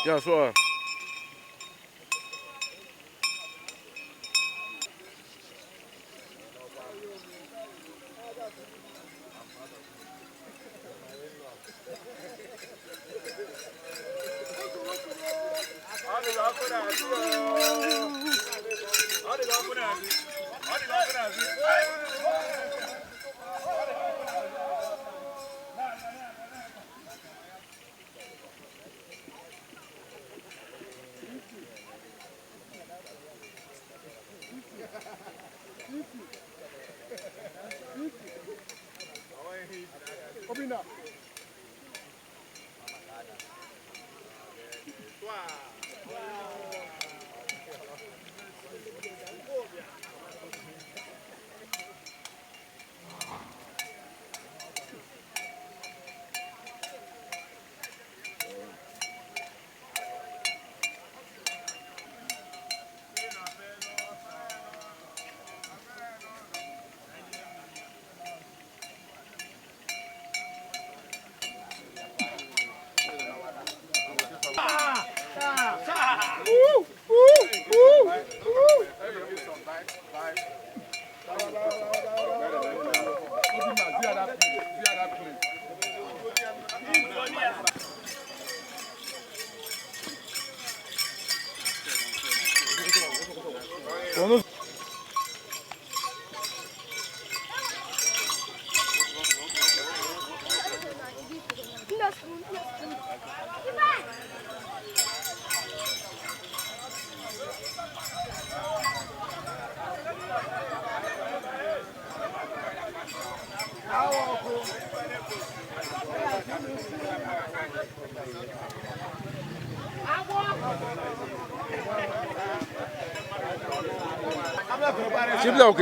Ja, so. Chip là ok.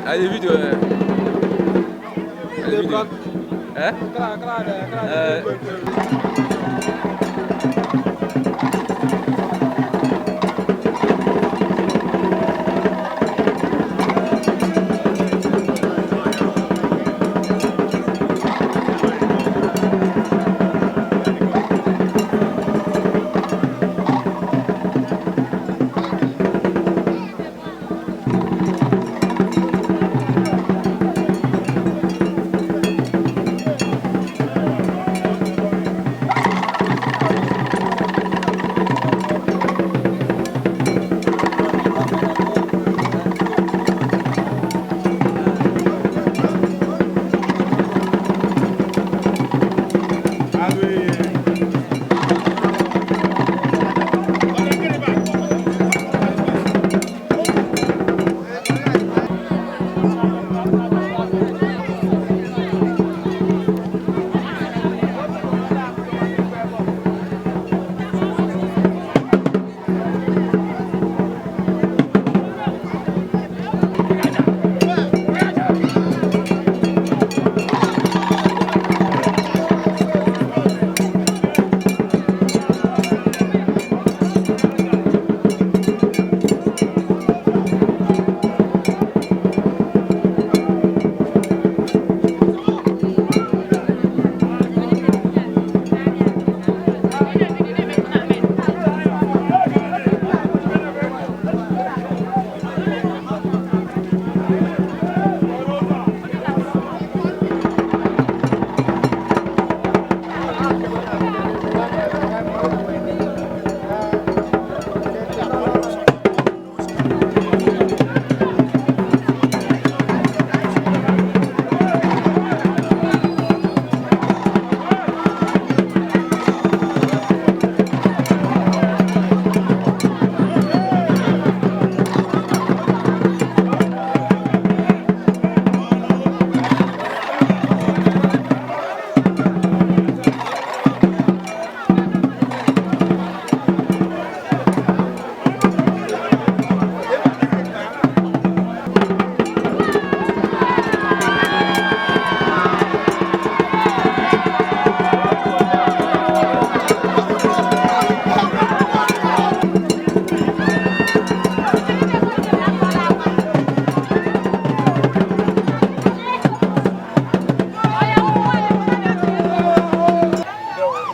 Allez, vidéo. Allez, vidéo. Hein?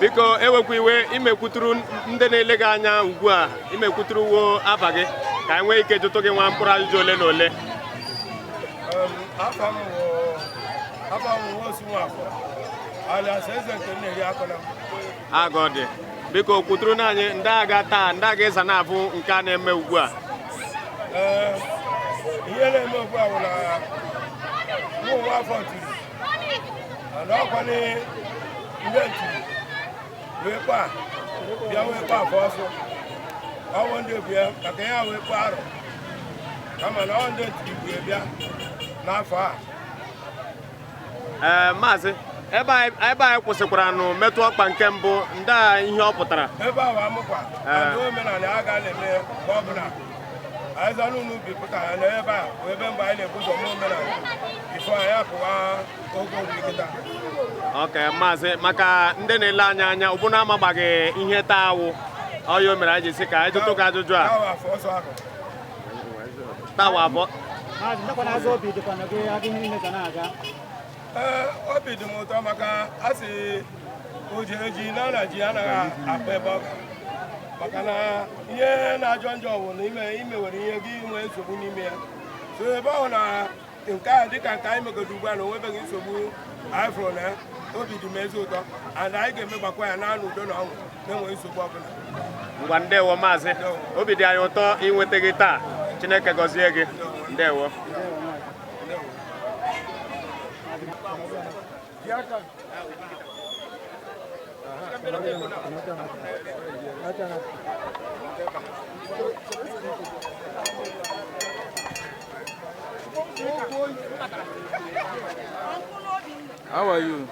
Biko ewekwa iwe imekwuturu ndị na-ele gị anya ugbu a imekwuturu wo afa gị ka anyị nwee ike jụtụ gị nwa mkpụrụ ajụjụ ole na ole. Agụ dị biko kwuturu na anyị ndị agha taa ndị agha ịza na-abụ nke a na-eme ugbu a. Ihe na-eme ugbu a bụ na ụmụ afọ tiri na ọkwanye ndị ntiri wee kpaa bịa wee kpaa afọ ọsọ ọwụ ndị bịa maka ya wee kpaa arụ kama na ọ ndị ntiri bịa bịa n'afọ a. Maazị ebe anyị kwụsịkwara nụ metụ ọkpa nke mbụ ndị a ihe ọ pụtara ebe ahụ amụkwa ndị omenala a ga na-eme mgbe ọbụla anyị zanụ n'ubi pụtara na ebe a bụ ebe mgbe anyị na-ebuzo m omenala ifo anyị apụwa oge orikịta. Ok maazị maka ndị na-ele anya anya ụbụna amagbaghị ihe taa awụ ọya o mere anyị ji sị ka anyị jụtụ gị ajụjụ a tawa abụọ. Obi dị m ụtọ maka a sị ojeji na ji anaghị akpa ebe ọ ga maka na ihe na-ajọ njọ bụ na ime were ihe gị nwee nsogbu n'ime ya so ebe ahụ na nke a dịka nke anyị megodo ugbu a na onwebeghị nsogbu anyị fụrụ na obi dị m ezi ụtọ and anyị ga-emegbakwa ya na udo na ọṅụ na-enweghị nsogbu ọbụla. Ngwa ndewo maazị obi dị anyị ụtọ inweta gị taa Chineke gọzie gị ndewo. How are you?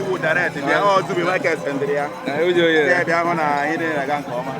Enugu direct bịa ọ Zubi Market sendịrị ya. Yeah. Bịa hụ na ihe dị na-aga nke ọma.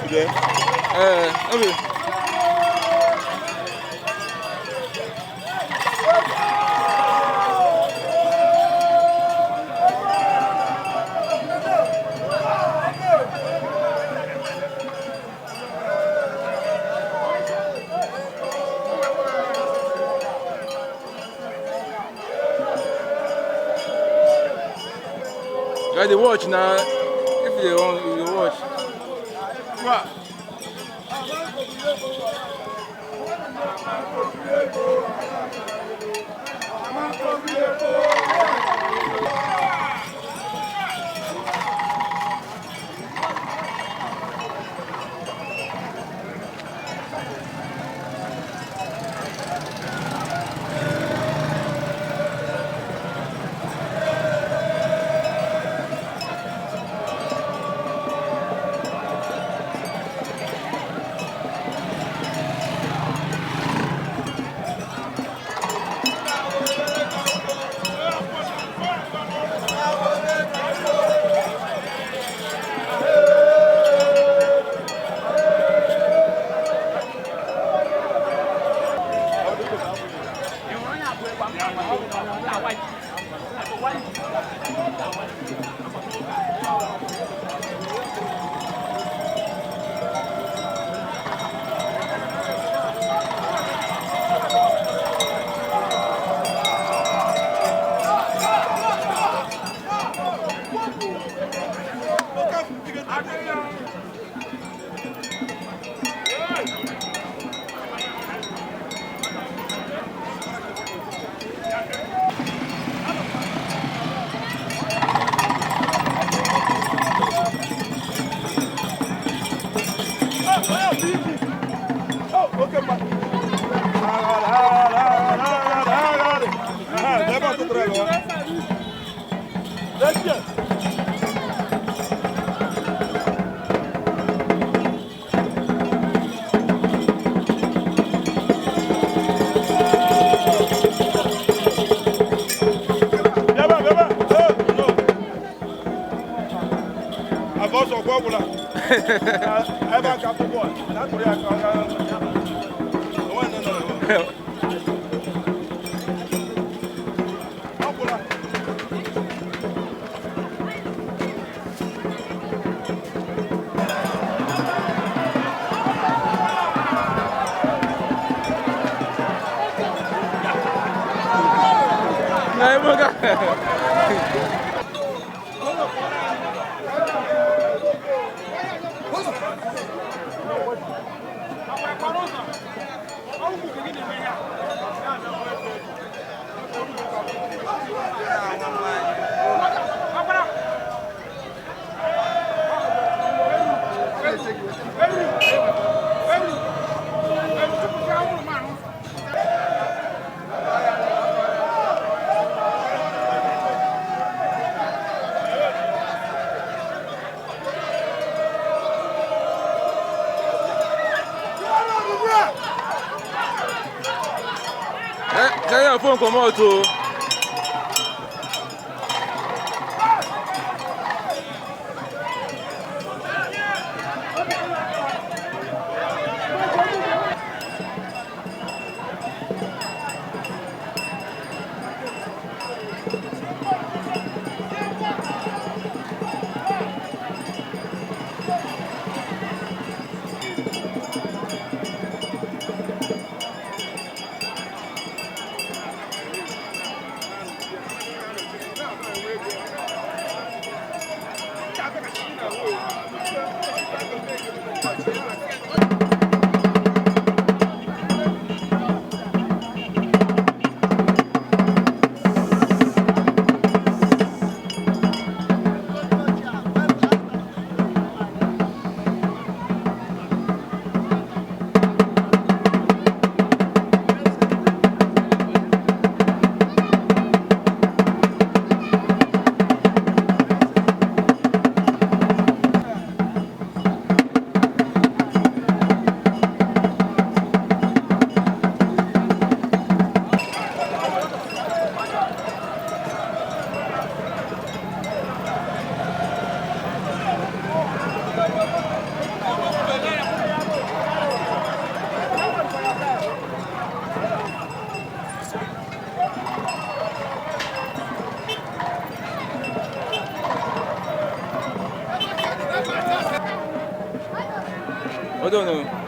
Today? Okay. Guys, they watch now. If they want, you watch. What? Phone come out too. I don't know.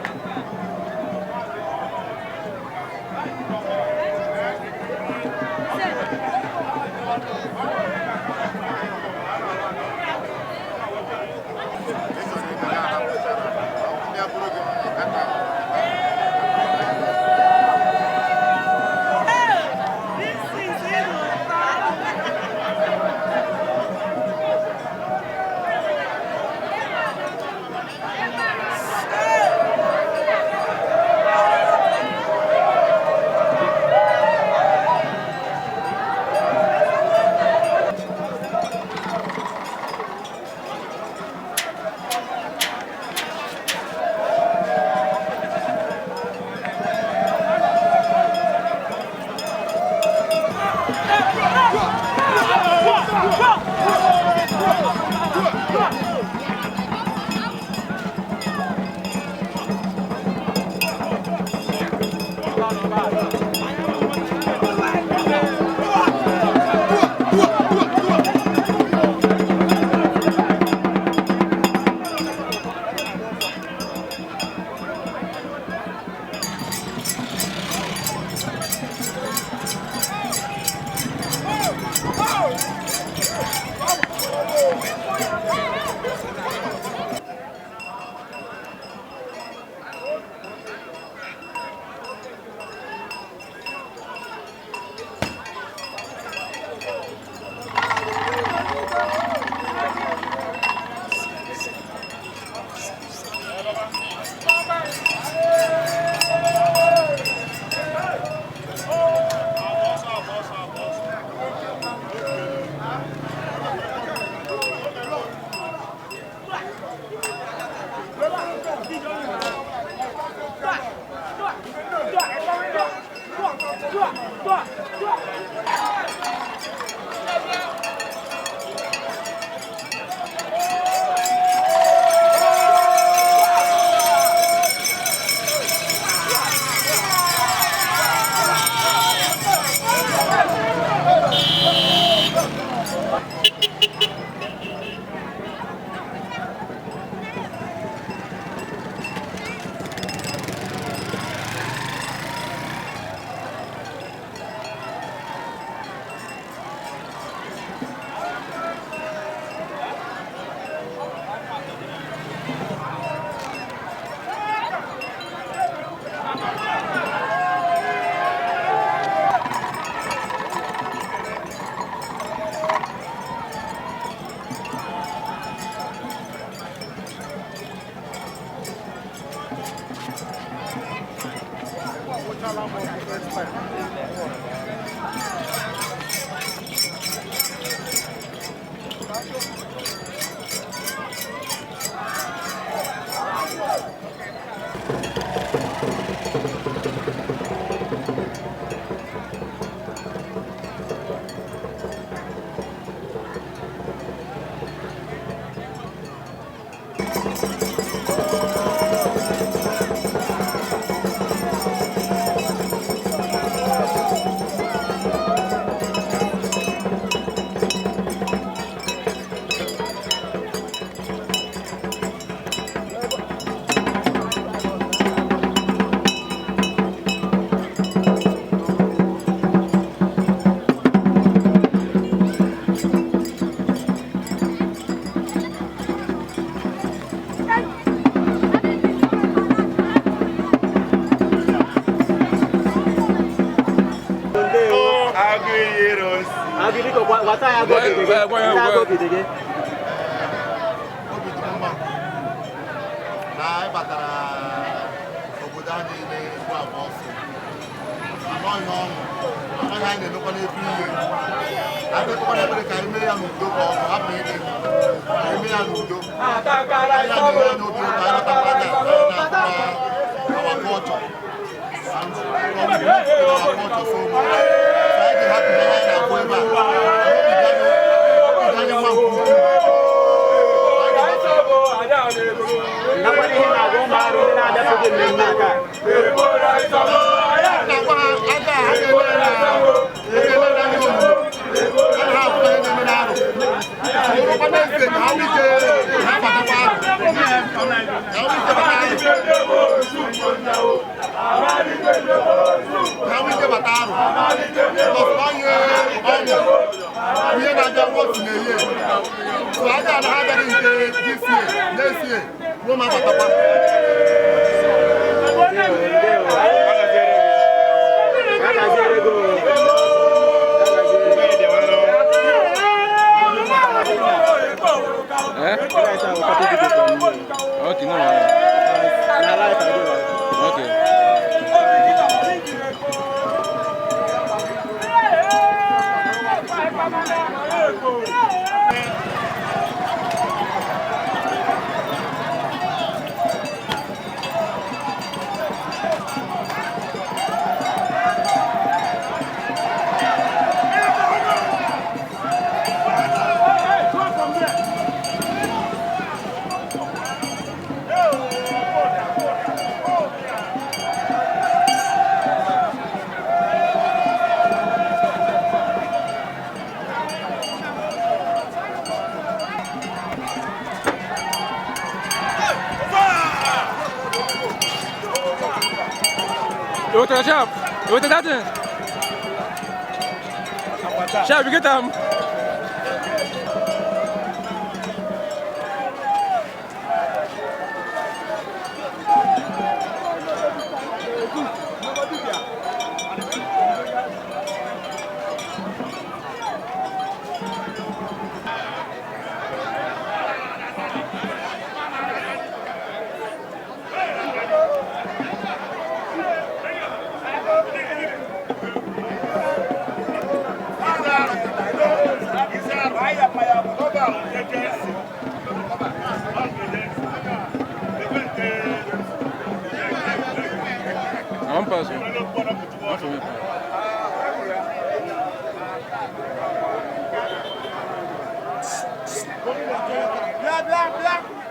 How So I got this year, next year. No matter Okay, no. Okay. You want to shop? You want to that? Shop, you get them. One person. One for me. Black, black, black.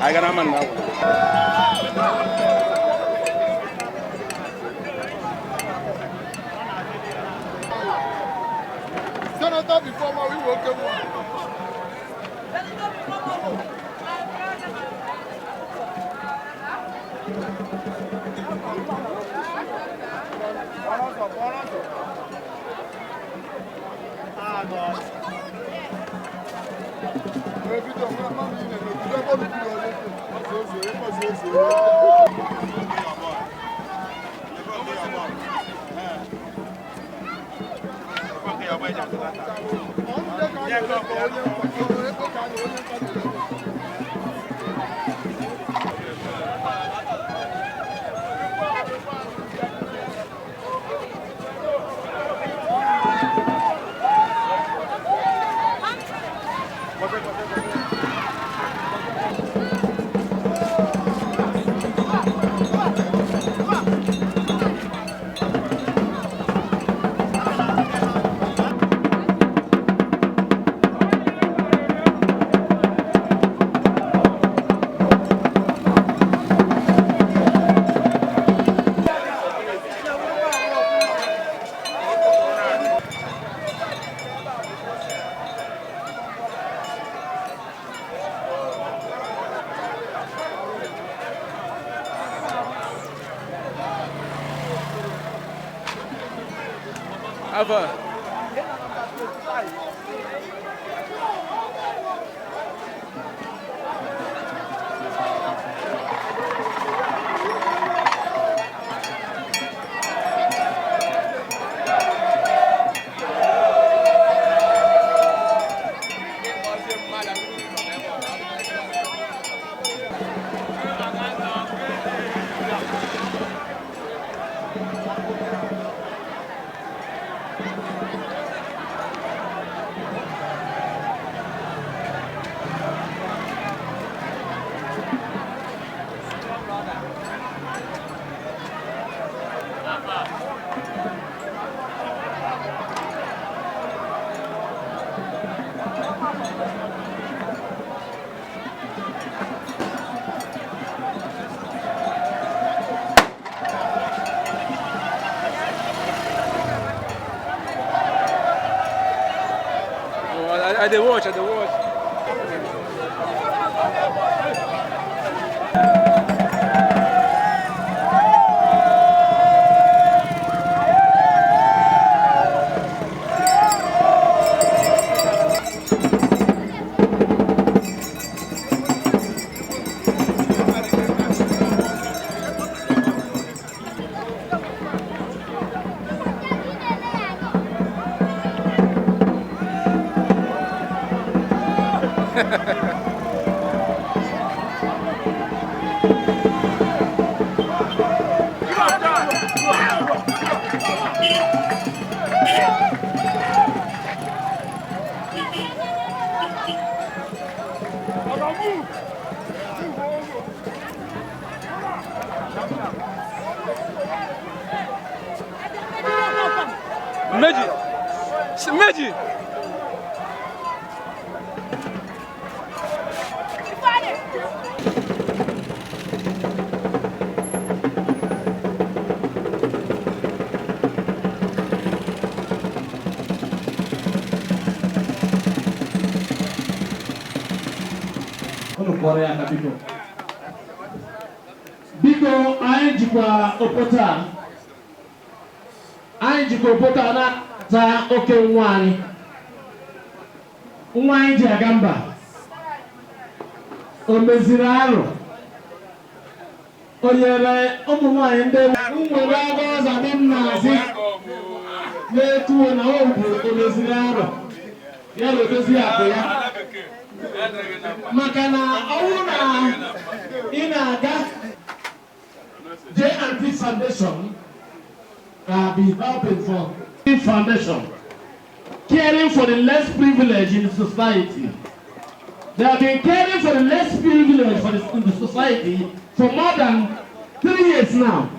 anyị gara ama na Senator before we will come on. Ava. I dey watch. Meji. Biko anyị jikwa opota na ta oke nwa anyị ji aga mba o meziri arụ o nyere ụmụ nwaanyị ndị nwere agha ọzọ dị m na-asị na-etuo na o meziri arụ ya na odozi akụ ya maka na ọwụ na ị na-aga J&T Foundation be helping for foundation, caring for the less privileged in the society. They have been caring for the less privileged in the society for more than 3 years now.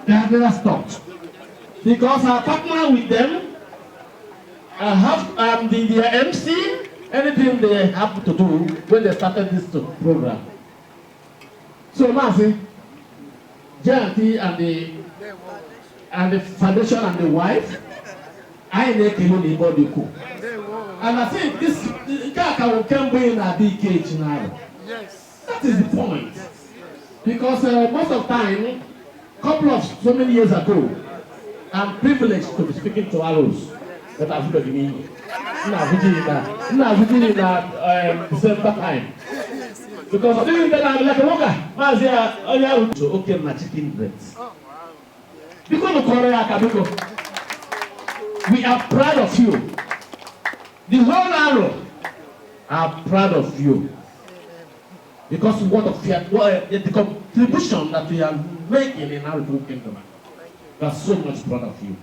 They have never stopped. Because I partner with them, I have their MC, anything they have to do when they started this program. So Mazi, J&T and the foundation and the wife, I make anybody cool. And I think this Kaka can be in a big cage now. Yes. That is the point. Because most of the time, so many years ago, I'm privileged to be speaking to arrows that I've been in. Not within that December time. Because during that I'm like a walker. So okay, my chicken breasts. Because of Korea, we are proud of you. The whole arrow are proud of you. Because what of the contribution that we are making in our kingdom. We are so much proud of you.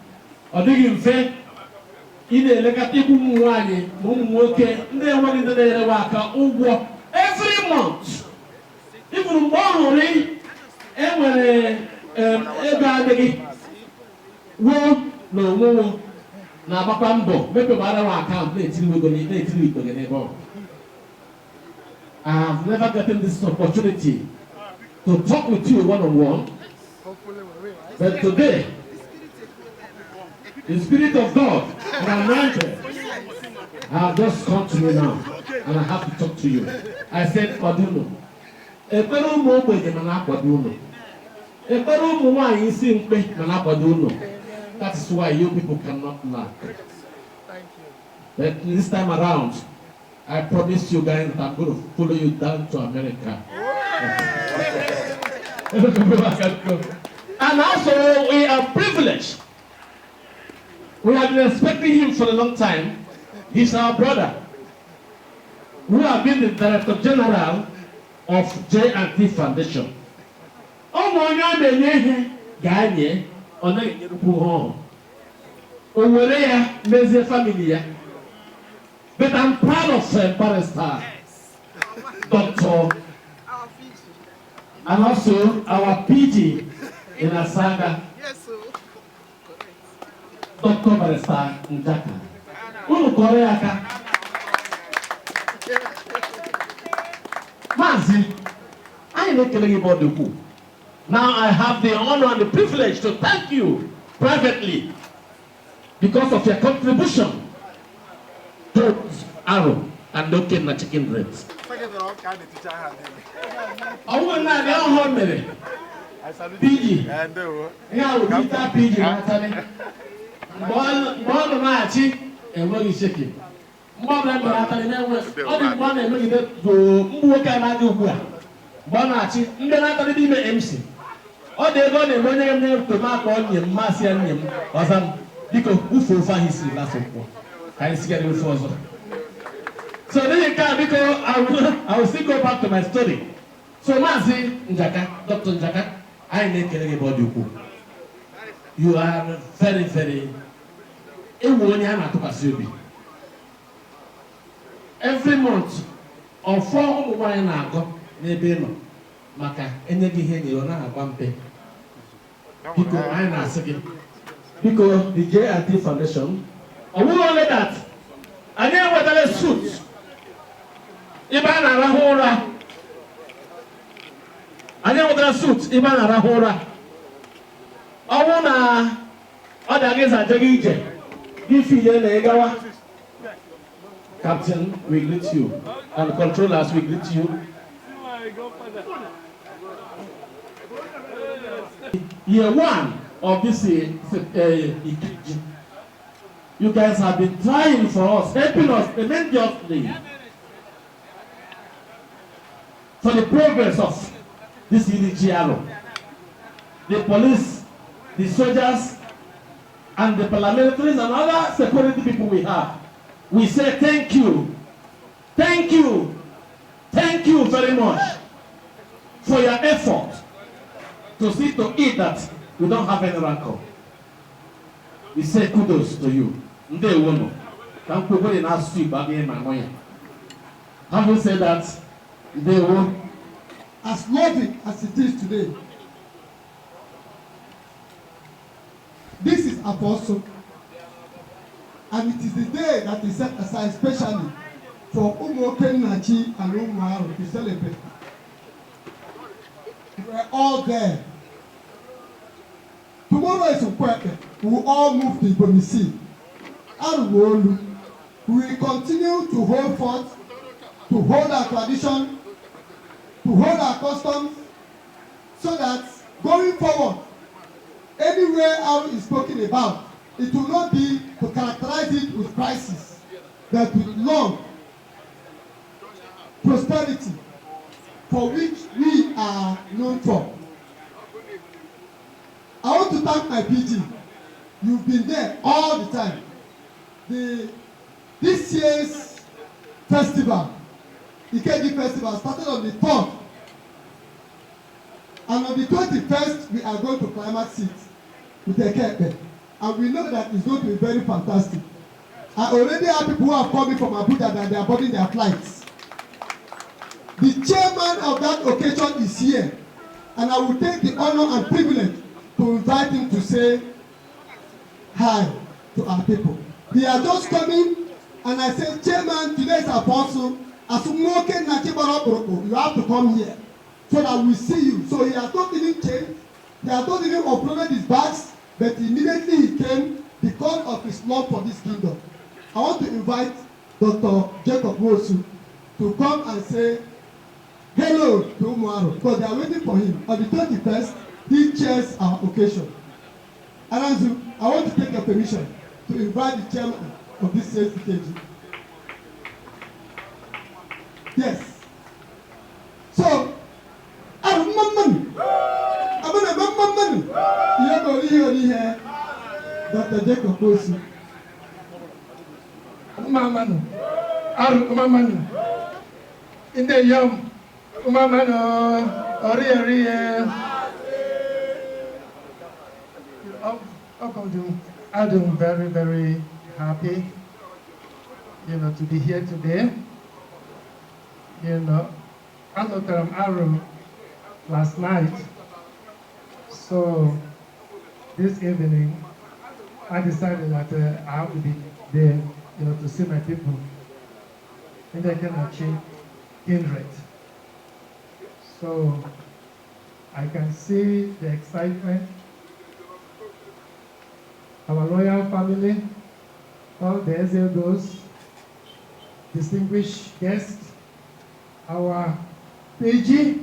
I think in fact, in the every month, even more I have never gotten this opportunity to talk with you one-on-one. But today, the Spirit of God, have just come to me now, and I have to talk to you. I said, Paduno, that is why you people cannot lack. But this time around, I promise you guys that I'm going to follow you down to America. And also, we are privileged. We have been expecting him for a long time. He's our brother, who has been the Director General of J&T Foundation. But I'm proud of Barrister Dr. and also our PG in Asanga, Dr. Barrister Njaka. Mazi, I ain't telling about the coup. Now I have the honor and the privilege to thank you privately because of your contribution to Arrow and looking at chicken breasts. I will not know PG. Yeah, we need that PG. One match and what is shaking. More than one and look at the MC. All they go and run them to mark on your massy and him or some because who for his last one. I see it before. So then you can because I will still go back to my story. So Mazi Njaka, Dr. Njaka, I need to tell about you. You are very, very every month or 4 wine ago, maybe no. Maka energy here you na agwampe. Because I na sige. Because the J&T Foundation, I will only that. I didn't want to suit. Ibana rahora. I didn't want to suit. Ibana rahora. I wanna other guys are jagije. If you are Captain, we greet you. And controllers, we greet you. Year one of this you guys have been trying for us, helping us tremendously for the progress of this UDGRO. The police, the soldiers, and the paramilitaries and other security people we have. We say thank you. Thank you. Thank you very much for your effort to see to it that we don't have any rancor. We say kudos to you. Having said that, they will. As loving as it is today, this is Apostle, and it is the day that is set aside specially for Umuokenachi and Umuaro to celebrate. We're all there. Tomorrow is Ukwepe. We will all move to Ibomisi. Aruwolu. We will continue to hold forth, to hold our tradition, to hold our customs, so that going forward, anywhere Aru is spoken about, it will not be to characterize it with crisis, but with long prosperity, for which we are known for. I want to thank my PG. You've been there all the time. This year's festival, Ikeji Festival, started on the 3rd. And on the 21st, we are going to climax it with Ekepe. And we know that it's going to be very fantastic. I already have people who have called me from Abuja that they are boarding their flights. The chairman of that occasion is here. And I will take the honor and privilege to invite him to say hi to our people. He has just come in, and I said, Chairman, today's apostle, as you have to come here so that we see you. So he has not even changed. He has not even uploaded his bags, but immediately he came because of his love for this kingdom. I want to invite Dr. Jacob Wosu to come and say hello to Umuaro, because they are waiting for him. On the 21st, he chairs our occasion. Aranzu, I want to take your permission to invite the chairman of this CKG. Yes. So, Dr. Jacob Wosu. Umamanu, Umamanu, in the young Umamanu, I'm very, very happy, to be here today. I looked at Aru last night, so this evening I decided that I have to be there, to see my people, and I can achieve kindred. So I can see the excitement. Our royal family, all the Ezeodos, distinguished guests, our PG,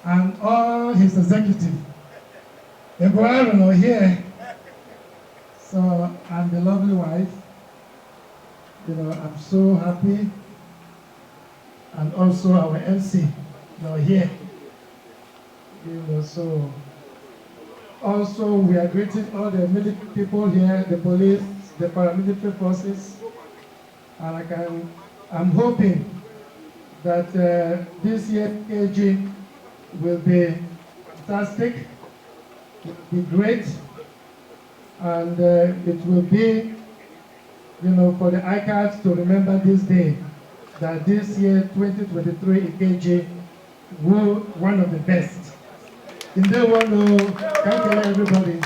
and all his executive. Everyone are here. So, and the lovely wife, I'm so happy. And also our MC, here. So also we are greeting all the military people here, the police, the paramilitary forces, and I'm hoping that this year KG will be fantastic, it will be great, and it will be, for the ICADs to remember this day, that this year 2023 KG were one of the best. In the world, thank you everybody.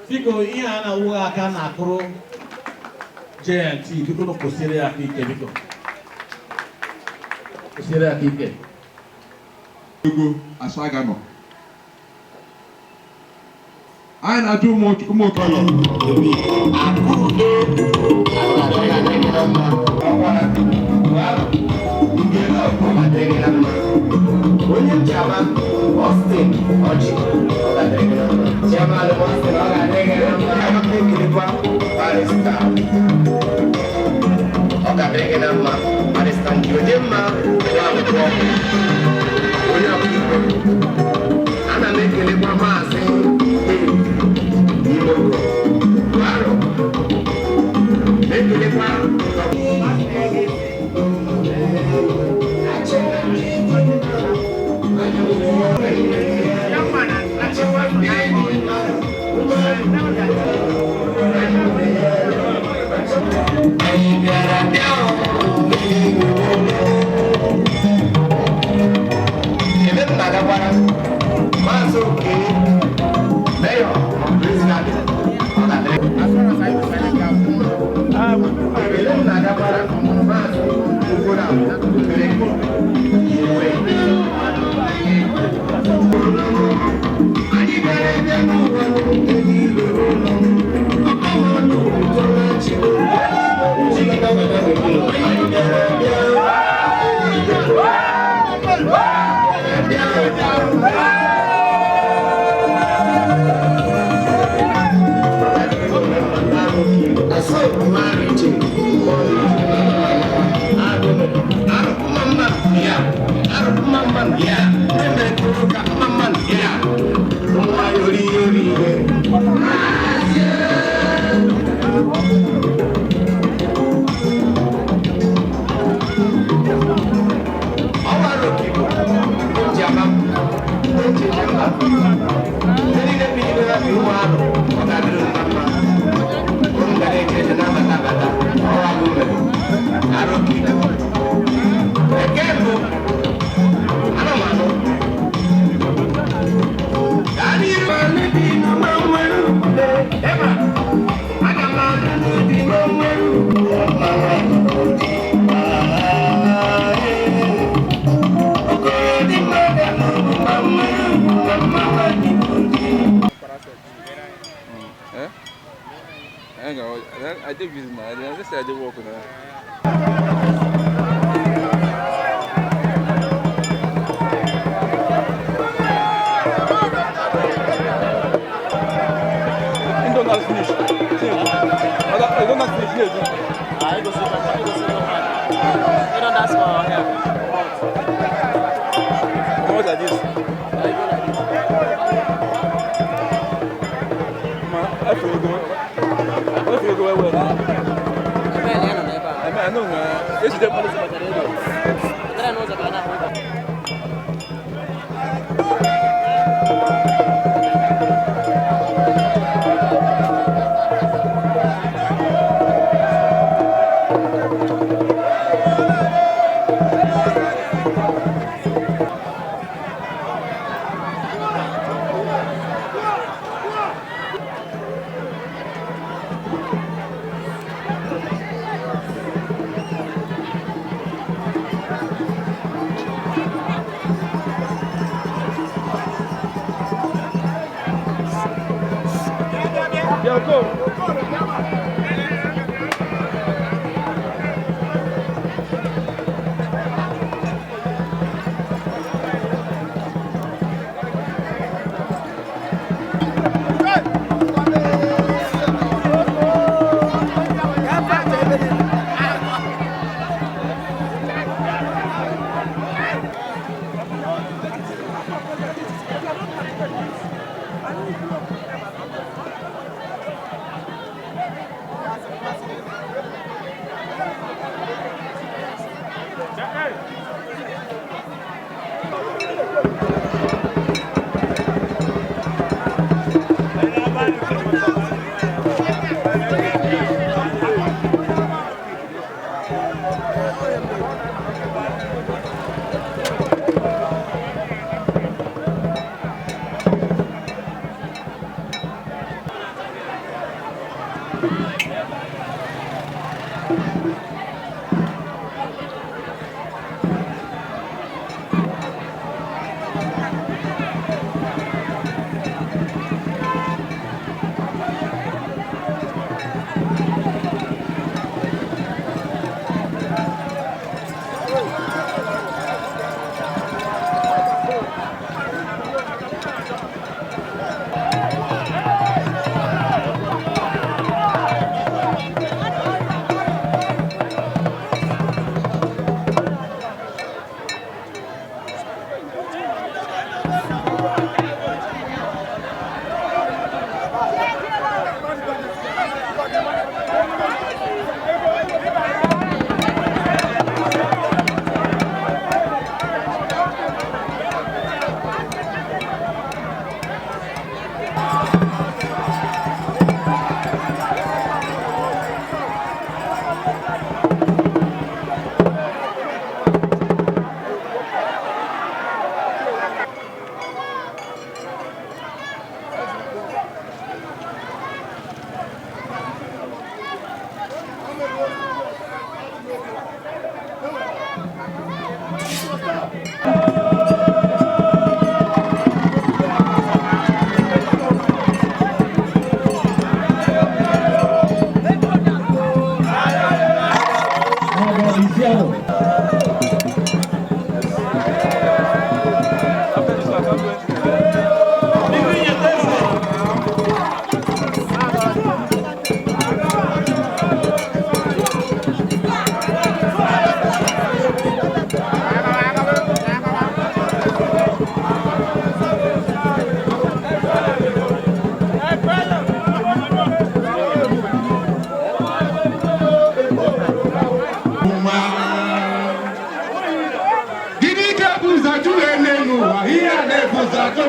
Biko ihe a na-awụ aka na-akụrụ JNT biko na kwụsịrị ya aka ike biko. Kwụsịrị ya aka ike. Ego asaga nọ. Anyị na-ajụ ụmụ okorobịa. Onye Chairman Austin Ochi Chairman Austin Barrister Barrister Njojema ana mekelekwa maazị Igbo Waro mekelekwa Maso que Mayor President I did visit my idea. I just said I did work with her. I don't finish. I don't finish. I go see I don't ask for help. How much are this? I go like this. I feel good. I feel good. I know. Yes, the police are there. I know the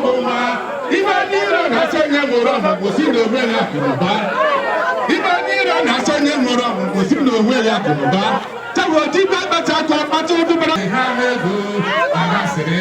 Boma, Ivanira Nasanya Morama was in the way up in the bar. Ivanira Nasanya Morama was in the way up in the bar. Tawati Batako, Patu, Arasere,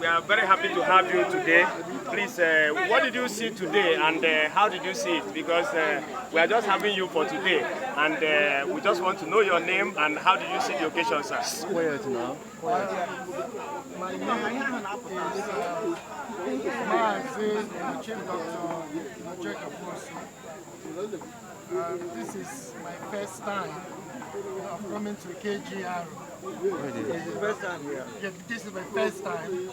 We are very happy to have you today. Please, what did you see today and how did you see it? Because we are just having you for today and we just want to know your name and how did you see the occasion, sir? My name is Maazi Chief Doctor Jacob Mosu. This is my first time of coming to KGR. This is first time here. Yeah, this is my first time.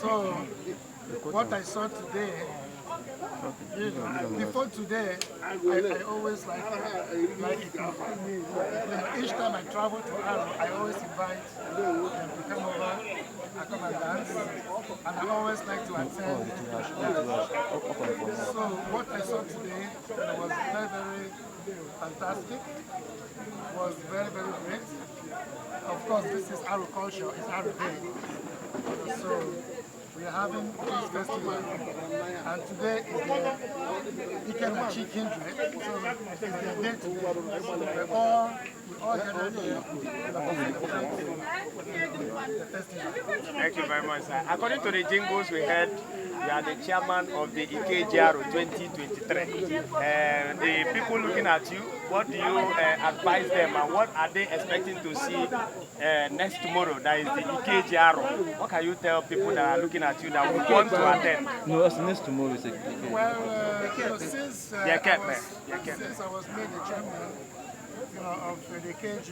So, what I saw today, you know, before today, I always like it. You know, each time I travel to Aro, I always invite them to come over, I come and dance, and I always like to attend. So, what I saw today was very, very fantastic. Was very, very great. Of course, this is Aro culture, it's Aro Day. So we are having this festival, and today is the Ikemachi Kindred, so it's their day today. We all gathered here to celebrate the festival. Thank you very much, sir. According to the jingles we heard, you are the chairman of the IKGR 2023. The people looking at you, what do you advise them and what are they expecting to see next tomorrow, that is the IKGR? What can you tell people that are looking at you that would want to attend? No, that's next tomorrow. Is well, you know, since I was made the chairman, you know, of the KG,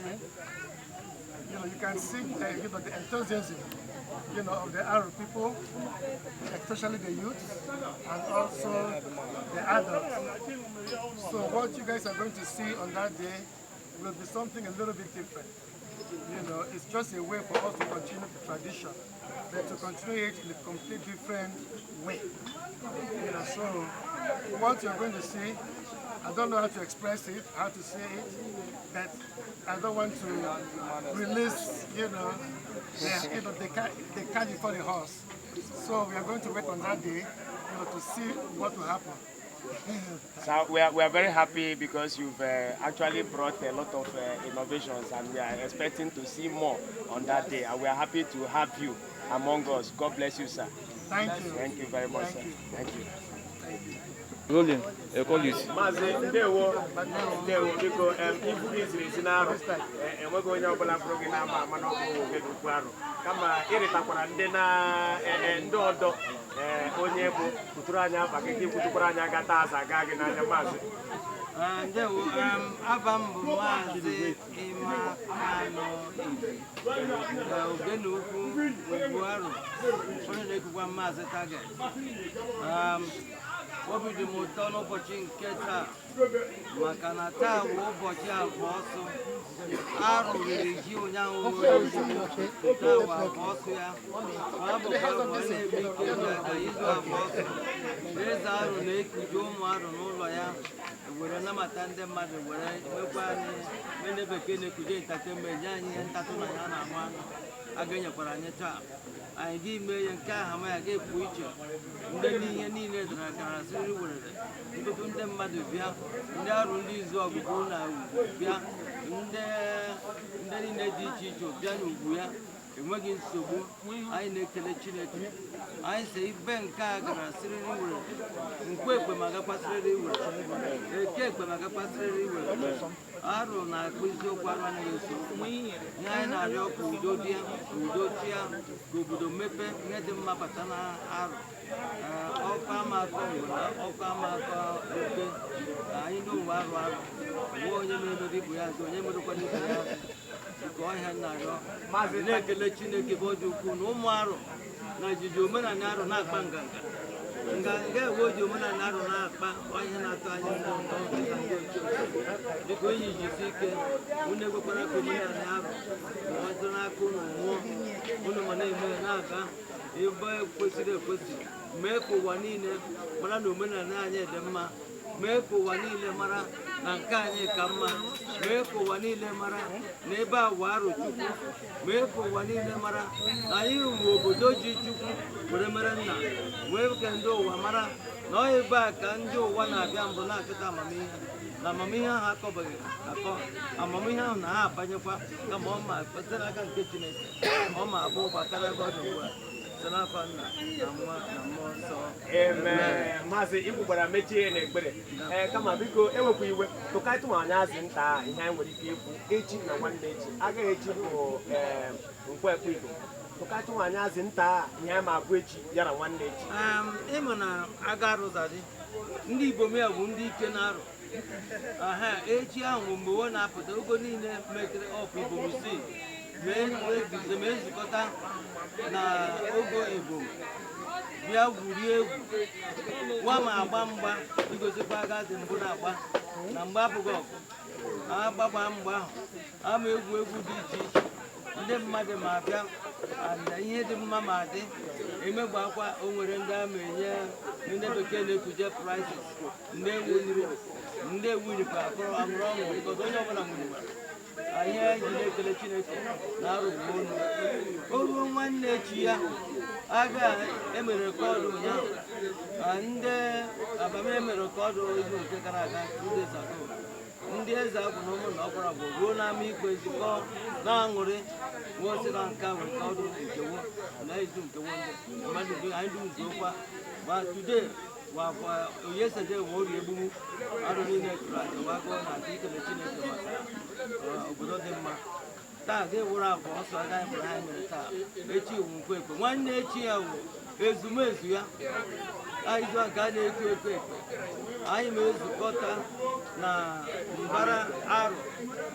you know, you can see you know, the enthusiasm, you know, of the Aro people, especially the youth and also the adults. So what you guys are going to see on that day will be something a little bit different. You know, it's just a way for us to continue the tradition, but to continue it in a completely different way. You know, so what you're going to see, I don't know how to express it, how to say it, but I don't want to release, you know, the cat before the horse. So we are going to wait on that day, you know, to see what will happen. So we are very happy because you've actually brought a lot of innovations and we are expecting to see more on that day. And we are happy to have you among us. God bless you, sir. Thank you. Thank you very much, sir. You. Thank you. Thank you. Rolling. Equality. Maazị ndewo biko ibu gị ziri ezi n'arụ enweghị onye ọbụla bụrụ gị n'ama ama na ọbụ oge n'ukwu arụ kama ịrịtakwara ndị ọdọ onye bụ kuturu anya afa gị gị kwutukwara anya aga taa aza aga gị n'anya maazị. Ndewo aba m bụ Maazị Ịma Anọ Ogene Ukwu Ugwuarụ onye na-ekwukwa Maazị Target. Obi dị m ụtọ n'ụbọchị nke taa maka na taa bụ ụbọchị abụọ ọsọ arụrịrị ji ụnyaahụ taa bụ abụọ ọsọ ya ma ọ bụkwa abụọ na-eme ike ji aga izu abụọ ọsọ eze arụ na-ekuje ụmụ arụ n'ụlọ ya were nabata ndị mmadụ were mekwa anyị ndị bekee na-ekuje entertainment nye anyị ihe ntatụ na ya na-ahụ anya a ga-enyekwara anyị taa anyị ga ime ihe nke aha ma ya ga-ekwu iche ndị n'ihe niile dara akara siri werere ntụtụ ndị mmadụ bịa ndị arụ ndị izu ọgụgụ na ugwu bịa ndị niile dị iche iche bịa n'ugwu ya enweghị nsogbu anyị na-ekele Chineke anyị si ibe nke a gara siriri were nkwe ekpe ma gakwasịrịrị were eke ekpe ma gakwasịrịrị were arụ na-akpụ isiokwu arụ anaghị eso ihe anyị na-arịọ ka udo dị ya udo chi ya ka obodo mepee ihe dị mma bata na arụ ọkụ ama akọ ngwere ọkụ ama akọ oke anyị n'ụwa arụ arụ nwe onye mere ibu ya azụ onye merekwana ibe ya azụ nke ọhịa na-arịọ maazị na-ekele Chineke bụ dị ukwuu na ụmụ arụ na ejiji omenala arụ na-akpa nganga ewe oji omenala arụ na-akpa ọhịa na-atụ anyị ndụ dịka ndị ochie dịka onye ijisi ike unu ekwekwara ka omenala arụ ma ọ dịrị n'aka unu nwụọ unu ma na-eme na-aga ebe kwesịrị ekwesị mee ka ụwa niile mara na omenala anyị dị mma mee ka ụwa niile mara na nke anyị ka mma mee ka ụwa niile mara na ebe awa arụ Chukwu mee ka ụwa niile mara na anyị nwe obodo ji Chukwu were mere nna wee ka ndị ụwa mara na ọ ebe a ka ndị ụwa na-abịa mbụ na-achọta amamihe na amamihe ahụ akọbeghị akọ amamihe ahụ na ha abanyekwa kama ọ ma kpeta n'aka nke Chineke ọ ma abụ ụba karịa ebe ọ dị ugbu a n'afọ nna na nwa na mmụọ nsọ. Maazị Igbo gbara mechie n'ekpere kama biko ewepụ iwe tụkatụ anyị azị nta ihe anyị nwere ike ikwu echi na nwanne echi agaghị echi bụ Nkwekwe Igbo tụkatụ anyị azị nta ihe anyị ma abụ echi ya na nwanne echi ịma na aga arụzadị ndị Igbo ya bụ ndị ike na-arụ echi ahụ mgbe o na-apụta ogo niile metere ọpụ Igbo isii ma ezukọta na ogo Ebom bịa gwurie egwu nwa ma agba mgba igosikwa agadi mbụ na-agba na mgbe abụghị ọgụ agbagba mgba ahụ ama egwu dị iche iche ndị mmadụ ma abịa na ihe dị mma ma dị emegbakwa o nwere ndị ama enye ndị bekee na-ekuje prizes ndị ewunirikwa akụrụ amụrụ ọṅụ because onye ọbụla nwere ihe eji na-ekele Chineke na arụgbu onu o ruo nwanne echi ya abịa emere rekọdụ ụnyaahụ ndị abamihe mere rekọdụ izu nke gara aga ndị eze agwụ na ụmụ na ọkwara bụ ruo n'ama ikpe ezikọ na-aṅụrị nwosi na nka were rekọdụ nkewo na izu nkewo ndị mmadụ anyị dum zuokwa ma today yesterday we ori egbumu arụ niile tụrụ atụwago na adị ikele Chineke maka obodo dị mma taa ga-ewere abụọ ọsọ agaghị mụrụ anyị mere taa echi wu Nkwekwe nwanne echi ya wu ezumezu ya izu a ka a na-ekwe ekwe anyị ma ezukọta na mbara arụ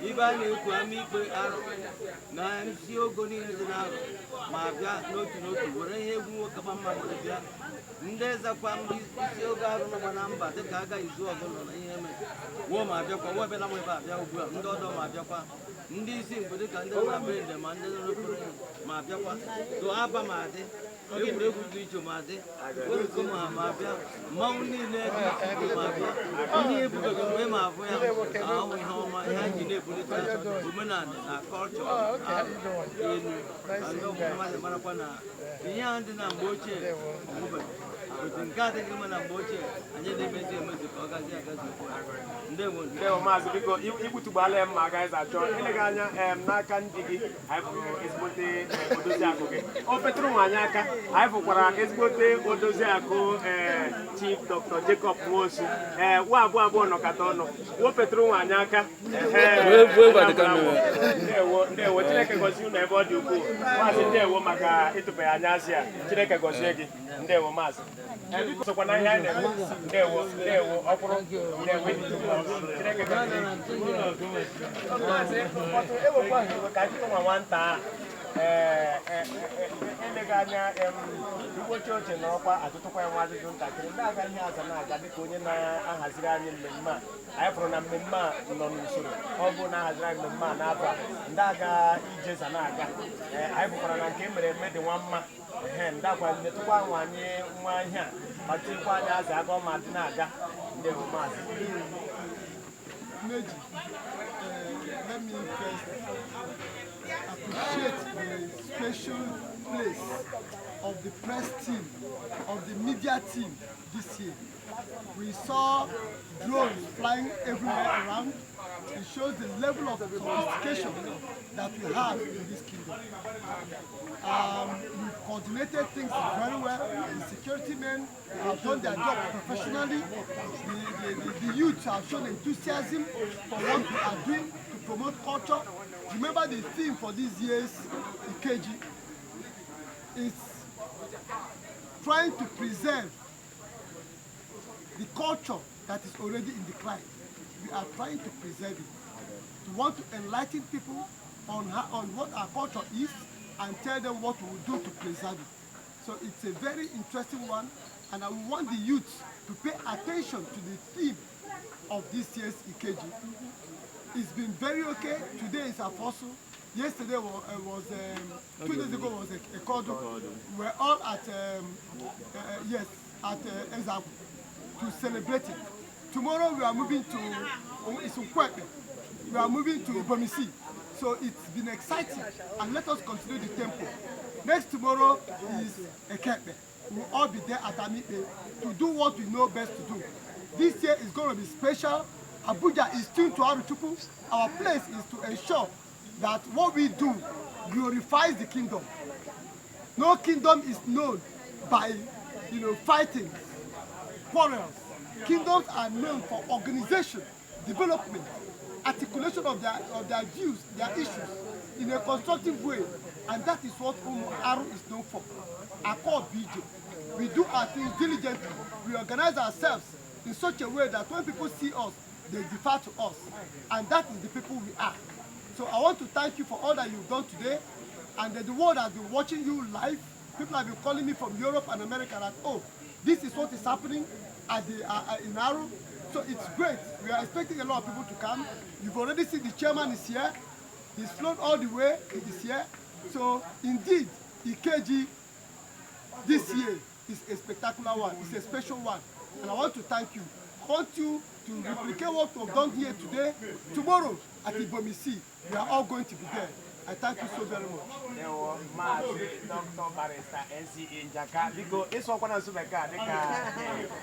ibe a na-ekwu ama ikpe arụ na isi ogo niile dị n'arụ ma bịa n'otu n'otu were ihe egwu nwoke ma mma were bịa ndị ezekwa isi oge arụ nọgba na mba dịka agaghị izu ọgụ nọ na ihe mere wụọ ma abịakwa nwa bịa na nwa ebe abịa ugbu a ndị ọdọ ma abịakwa ndị isi mgbe dịka ndị na-abịa ede ma ndị nọrọpụrụ ma abịakwa so aba ma adị egwuregwu dị iche ma adị ozuko ma ma abịa mmanwụ niile dị iche ma abịa ihe ebubeghị mgbe ma abụ ya ahụ ihe ọma ihe anyị na-ebulite omenala na kọlchọ elu na ndị ọbụla mmadụ marakwa na ihe ahụ dị na mgbe ochie ọmụbeghị otu nke adịghị mma na mgbe ochie anyị na-emezi emezi ka ọ gazi agazi ndewo maazị biko igbutugbaala ya mma agaghịzi achọ ilega anya n'aka ndị gị anyị fụrụ ezigbote odozi akụ gị o fetụrụ nwa anyị aka anyị fụkwara ezigbote odozi akụ Chief Dr. Jacob Nwosu wa abụọ nọkata ọnụ wo petro nwa anya aka ndewo Chineke gozie unu ebe ọ dị ukwuu maazị ndewo maka ịtụpe anya asị a Chineke gozie gị ndewo maazị biko sokwa na ihe anyị na-eme ndewo ọkwụrụ ndewo Chineke gozie maazị ọtụ ewekwa ka anyị nwa nwata eleghị anya mgbochi oche na ọkwa atụtụkwa ya nwa ajụjụ ntakịrị ndị aga ihe aza na-aga dịka onye na-ahaziri anyị mmemme a anyị fụrụ na mmemme a nọ n'usoro ọ bụ na-ahaziri anyị mmemme a n'afọ a ndị aga ijeza na-aga anyị bụkwara na nke mere eme dị nwa mma ndị agwa metụkwa nwa anyị nwa ihe a ma tikwa anyị aza aga ọma dị na-aga ndị bụ maazị let me first appreciate the special place of the press team, of the media team this year. We saw drones flying everywhere around. It shows the level of sophistication that we have in this kingdom. We've coordinated things very well. The security men have done their job professionally. The youth have shown enthusiasm for what we are doing to promote culture. Remember the theme for this year's Ikeji is trying to preserve the culture that is already in decline. We are trying to preserve it. We want to enlighten people on what our culture is and tell them what we will do to preserve it. So it's a very interesting one, and I want the youth to pay attention to the theme of this year's Ikeji. It's been very okay. Today is Apostle. Yesterday was 2 days ago was a Kodo. We're all at Ezabu to celebrate it. Tomorrow we are moving to Isukwepe. We are moving to Ibomisi. So it's been exciting, and let us continue the tempo. Next tomorrow is Ekepe. We'll all be there at Amipe to do what we know best to do. This year is going to be special. Abuja is tuned to Aruchukwu. Our place is to ensure that what we do glorifies the kingdom. No kingdom is known by, fighting, quarrels. Kingdoms are known for organization, development, articulation of their views, their issues in a constructive way, and that is what Aru is known for. Accord BJ. We do our things diligently. We organize ourselves in such a way that when people see us, they defer to us, and that is the people we are. So I want to thank you for all that you've done today, and the world has been watching you live. People have been calling me from Europe and America that, oh, this is what is happening at in Aru. So it's great. We are expecting a lot of people to come. You've already seen the chairman is here. He's flown all the way. He is here. So indeed, Ikeji this year is a spectacular one. It's a special one. And I want to thank you. I want you to replicate what we've done here today. Tomorrow at Ibomisi, we are all going to be there. I thank you so very much. Dr. Barrister NCA Njaka. Biko iso kwa na subeka dika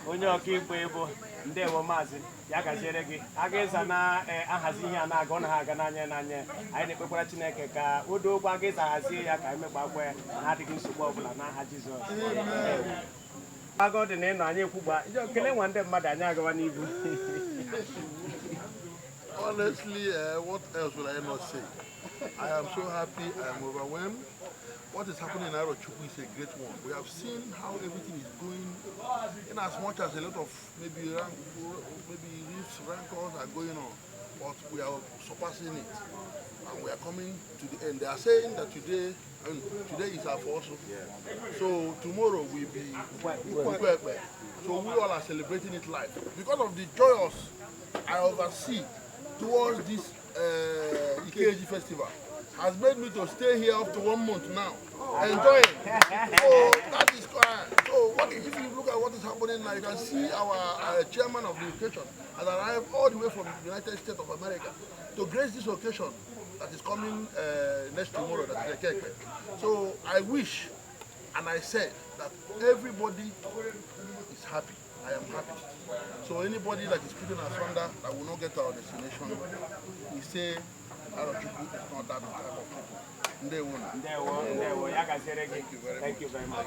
onye ọkaikpe ebo ndewo maazị ya gaziere gị aga ịza na ahazi ihe a na-aga ọ na-aga n'anya anyị na-ekpekwara Chineke ka o doo kwa aga ịza hazie ya ka emekpa akwa ya na-adịghị nsogbu ọbụla n'aha Jizọs. Agụ dị na ịnọ anyị ekwugba kele nwa ndị mmadụ anyị agawa n'ihu. Honestly, what else will I not say? I am so happy, I am overwhelmed. What is happening in Arochukwu is a great one. We have seen how everything is going, in as much as a lot of maybe rifts, rancors are going on, but we are surpassing it. And we are coming to the end. They are saying that today is our first. So tomorrow will be Ikwepe. So we all are celebrating it live. Because of the joyous I oversee towards this Ikeji festival has made me to stay here up to 1 month now, enjoying. So that is so. If you look at what is happening now, you can see our chairman of the occasion has arrived all the way from the United States of America to grace this occasion that is coming next tomorrow. That is Ekeke. So I wish, and I said that everybody is happy. I am happy. So anybody that is putting us under that will not get to our destination, we say Arochukwu is not that type of people. Ndewo, ya gasịrị gị. Thank you very much.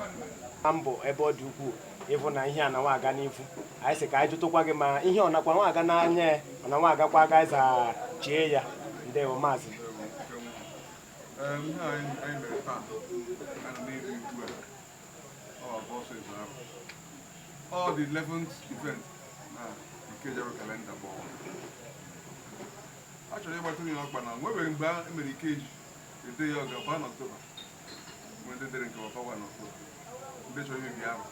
Mbụ ebe ọ dị ukwuu ịfụ na ihe a na nwa aga n'ifu. Anyị sị ka anyị jụtụkwa gị ma ihe ọ nakwa nwa aga n'anya ya, na nwa agakwa aga ịza chie ya. Ndewo maazị. All the 11th event Ikeja calendar ball. Actually, I'm telling you, I'm going to make Ikeja the day of 1 October. When they didn't go for 1 October. They show you the hour.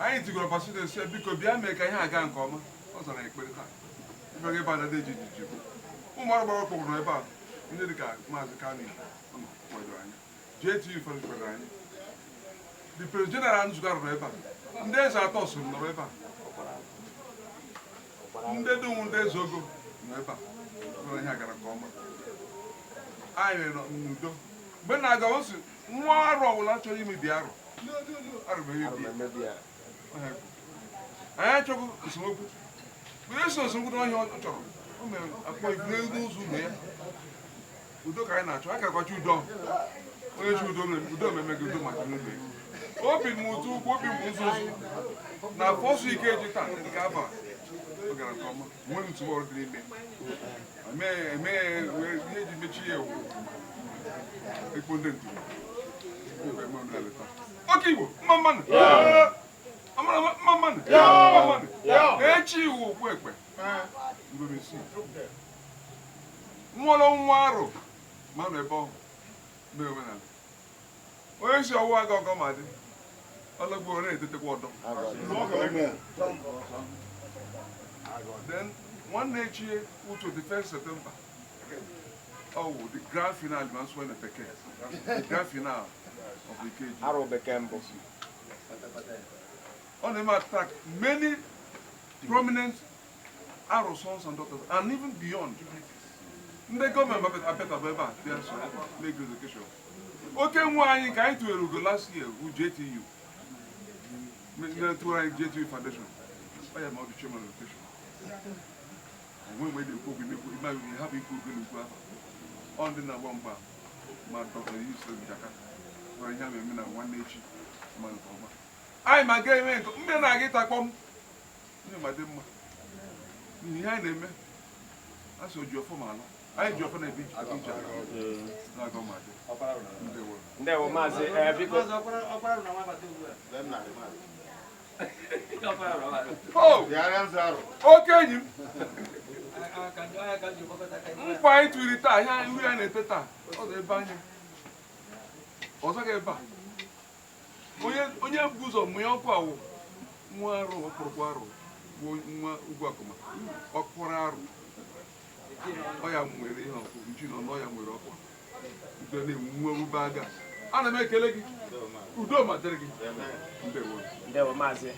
I need to go to the city because I make a gang come. Also, I put it back. If I get by the day, you more about my back. You need the car, Mazakani. JTU for the Quadrant. The President has got a river. There's a toss in the river. They don't there's a go. Never. When I got a comma. I don't know. When I go, more will actually be the arrow. No. I remember the arrow. I had to smoke. We also some good on your trouble. I put those who there. We don't kind of track what you done. When you don't make a good man. Open Mutu, open Mutu. Now, first we get it on the cover. We're going to come. One tomorrow, I may, we're here to meet you. I couldn't do it. Okay, Mamma. Yeah. Mamma. Yeah. You will work. You will see. One on Waro. Mamma. Where's your work? Come Then one next year, which was the 1st September. Oh, the grand finale was when the grand finale of the cage. Arrow became on the attack many prominent Arrow sons and daughters, and even beyond. They come and make education. Okay, why you can't do it last year with JTU? JTU Foundation. I am not the chairman of the station. And when we cook, we have a cook in the on the Nabamba, my doctor used to be Jaka. Where I have a minute, 1 nature, man. I'm a gay man. Then I get a come. You, madam. Behind them, I saw your former. I drop on a beach. I don't know. Oh, okay. Fight to retire. We are in a teta. Oh, the banner. Also, get back. When you have goose of Muyoko, Muaro, Proquaro, Uguacoma, or Coraro. I am with you know, I am with Oppo. The name Mubaga. And I make a leg. Who don't matter. There were Mazi.